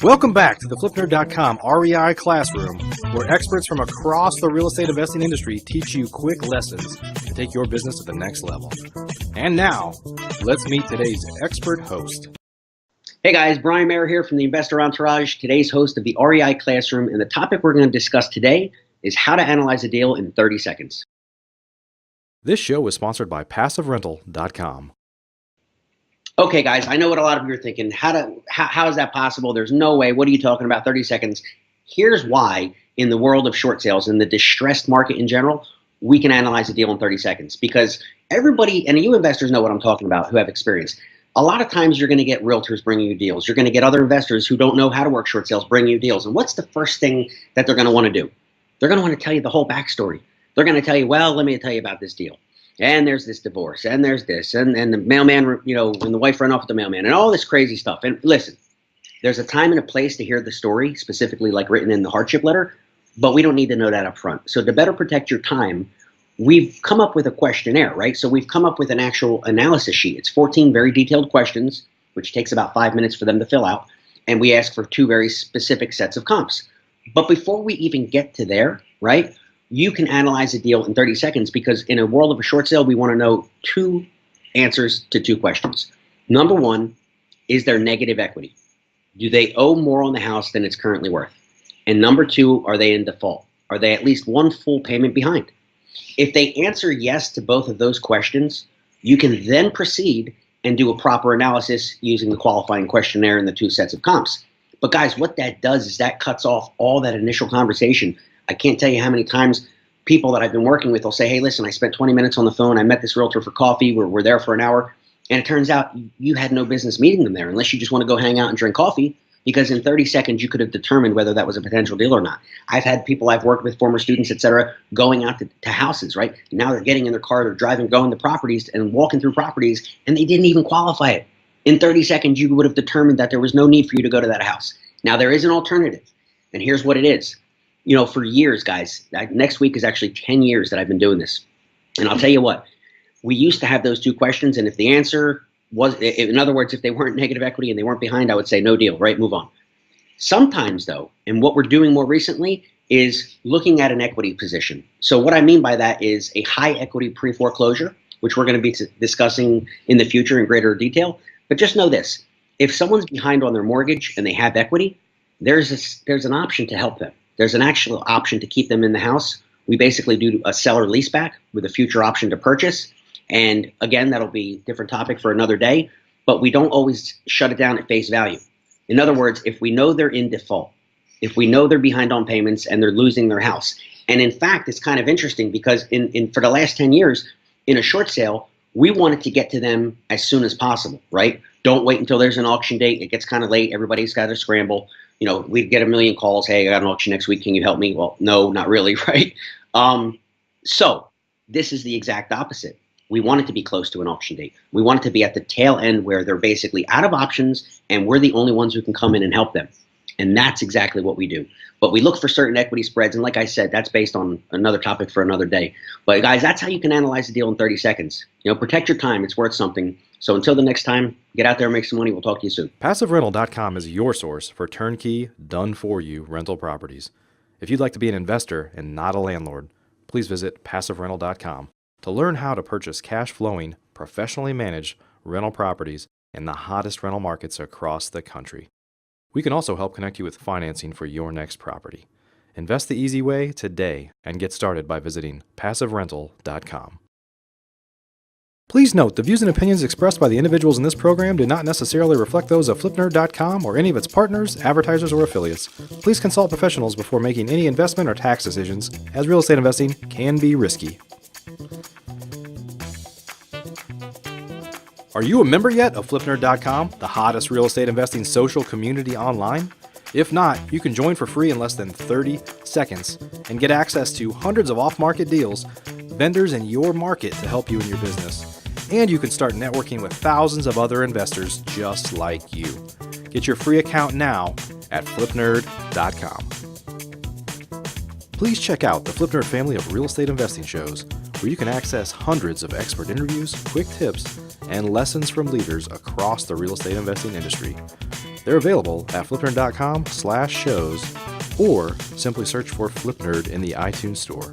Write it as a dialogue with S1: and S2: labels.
S1: Welcome back to the FlipNerd.com REI Classroom, where experts from across the real estate investing industry teach you quick lessons to take your business to the next level. And now, let's meet today's expert host.
S2: Hey guys, Brian Meara here from the Investor Entourage, today's host of the REI Classroom, and the topic we're going to discuss today is how to analyze a deal in 30 seconds.
S1: This show is sponsored by PassiveRental.com.
S2: Okay guys, I know what a lot of you are thinking. How is that possible? There's no way. What are you talking about? 30 seconds. Here's why in the world of short sales, in the distressed market in general, we can analyze a deal in 30 seconds. Because everybody, and you investors know what I'm talking about who have experience. A lot of times you're going to get realtors bringing you deals. You're going to get other investors who don't know how to work short sales bringing you deals. And what's the first thing that they're going to want to do? They're going to want to tell you the whole backstory. They're going to tell you, well, let me tell you about this deal. And there's this divorce, and there's this, and the mailman, you know, when the wife ran off with the mailman, and all this crazy stuff. And listen, there's a time and a place to hear the story, specifically like written in the hardship letter, but we don't need to know that up front. So to better protect your time, we've come up with a questionnaire, right? So we've come up with an actual analysis sheet. It's 14 very detailed questions, which takes about 5 minutes for them to fill out. And we ask for 2 very specific sets of comps. But before we even get to there, right, you can analyze a deal in 30 seconds because in a world of a short sale, we want to know 2 answers to 2 questions. Number 1, is there negative equity? Do they owe more on the house than it's currently worth? And number 2, are they in default? Are they at least 1 full payment behind? If they answer yes to both of those questions, you can then proceed and do a proper analysis using the qualifying questionnaire and the 2 sets of comps. But guys, what that does is that cuts off all that initial conversation. I can't tell you how many times people that I've been working with will say, hey, listen, I spent 20 minutes on the phone. I met this realtor for coffee. We're there for an hour. And it turns out you had no business meeting them there unless you just want to go hang out and drink coffee, because in 30 seconds, you could have determined whether that was a potential deal or not. I've had people I've worked with, former students, et cetera, going out to houses, right? Now they're getting in their car, they're driving, going to properties and walking through properties, and they didn't even qualify it. In 30 seconds, you would have determined that there was no need for you to go to that house. Now, there is an alternative, and here's what it is. You know, for years, guys, next week is actually 10 years that I've been doing this. And I'll tell you what, we used to have those 2 questions, and if the answer was, in other words, if they weren't negative equity and they weren't behind, I would say no deal, right? Move on. Sometimes, though, and what we're doing more recently is looking at an equity position. So what I mean by that is a high equity pre-foreclosure, which we're going to be discussing in the future in greater detail. But just know this, if someone's behind on their mortgage and they have equity, there's an option to help them. There's an actual option to keep them in the house. We basically do a seller leaseback with a future option to purchase. And again, that'll be a different topic for another day, but we don't always shut it down at face value. In other words, if we know they're in default, if we know they're behind on payments and they're losing their house. And in fact, it's kind of interesting because for the last 10 years, in a short sale, we wanted to get to them as soon as possible, right? Don't wait until there's an auction date. It gets kind of late. Everybody's got to scramble. You know, we'd get a million calls. Hey, I got an auction next week. Can you help me? Well, no, not really, right? So this is the exact opposite. We want it to be close to an auction date. We want it to be at the tail end where they're basically out of options and we're the only ones who can come in and help them. And that's exactly what we do. But we look for certain equity spreads. And like I said, that's based on another topic for another day. But guys, that's how you can analyze a deal in 30 seconds. You know, protect your time. It's worth something. So until the next time, get out there and make some money. We'll talk to you soon.
S1: PassiveRental.com is your source for turnkey, done-for-you rental properties. If you'd like to be an investor and not a landlord, please visit PassiveRental.com to learn how to purchase cash-flowing, professionally managed rental properties in the hottest rental markets across the country. We can also help connect you with financing for your next property. Invest the easy way today and get started by visiting PassiveRental.com. Please note, the views and opinions expressed by the individuals in this program do not necessarily reflect those of FlipNerd.com or any of its partners, advertisers, or affiliates. Please consult professionals before making any investment or tax decisions, as real estate investing can be risky. Are you a member yet of FlipNerd.com, the hottest real estate investing social community online? If not, you can join for free in less than 30 seconds and get access to hundreds of off-market deals, vendors in your market to help you in your business. And you can start networking with thousands of other investors just like you. Get your free account now at FlipNerd.com. Please check out the FlipNerd family of real estate investing shows, where you can access hundreds of expert interviews, quick tips, and lessons from leaders across the real estate investing industry. They're available at flipnerd.com/shows or simply search for Flip Nerd in the iTunes Store.